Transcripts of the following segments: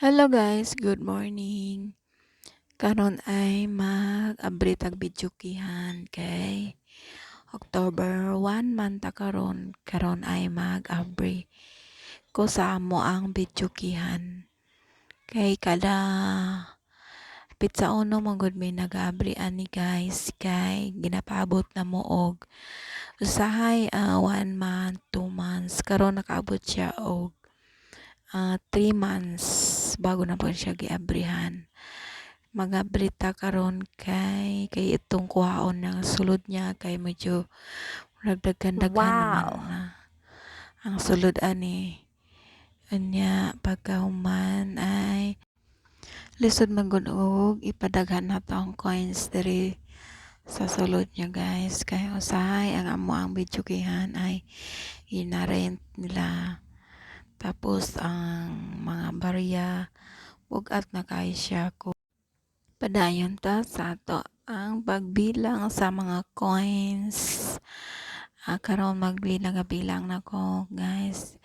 Hello guys, good morning. Karon ay mag-abri tag bidyukihan kay October 1 man ta karon ay mag-abri ko sa amo ang bidyukihan. Kay kada pitsa uno magud may nag-abri ani guys kay ginapaabot na mo og usahay 1 month, 2 months karon nakaabot siya og 3 months bago na po siya giabrihan. Mga-brita karon kay itong kuhaon ng sulod niya kay medyo daghan naman Wow! na ang sulod ani anya pagkahuman ay lisod man gud og ipadaghan na ang coins diri sa sulod niya guys kay usahay ang amo ang bidyukihan ay ina-rent nila tapos ang mga barya bugat na kay siya ko padayon ta sa ato ang pagbilang sa mga coins. Karon magbilang na ko guys.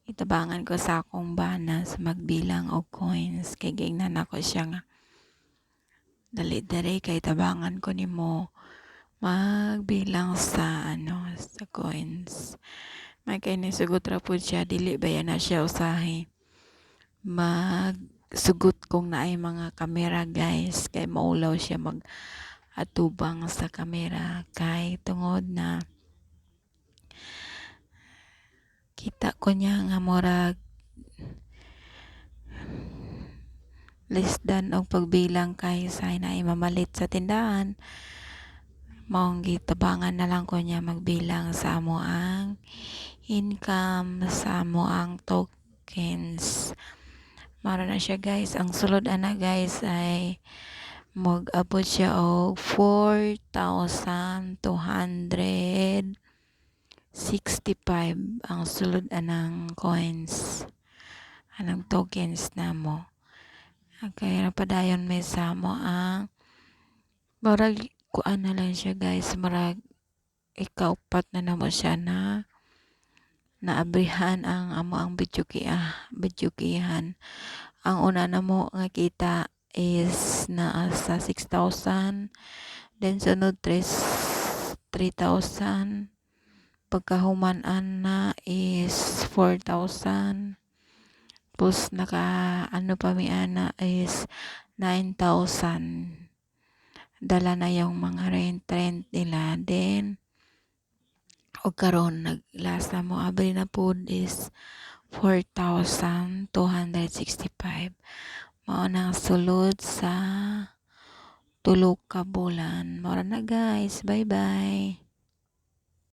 Itabangan ko sa akong bana sa magbilang og coins kay gingnan ako siya nga dali diri kay tabangan ko nimo magbilang sa sa coins. May kay ni sugot ra pud siya dili ba yan na siya usahay sugot kung naay mga kamera guys kay maulaw siya mag atubang sa kamera kay tungod na kita ko niya nga murag less than og pagbilang kay sa naay mamalit sa tindahan maong gitabangan na lang ko niya magbilang sa amo ang income sa amo ang tokens. Mara na siya guys. Ang sulod ana guys ay mag-abot siya og 4,265 ang sulod anang coins. Anang tokens na mo. Okay, napadayon may sa mo ang marag kuan na lang siya guys. Marag ikaupat na namo siya na naabrihan ang amo ang bidyukihan. Ang una na mo nga kita is naa sa 6,000, then sunod 3,000, pagkahuman-an na is 4,000, plus pa mi ana is 9,000. Dala na yung mga rent nila, then o karon naglasa mo abri na pud is 4,265. Mao nang sulod sa tulo ka bulan. Mao na guys. Bye-bye.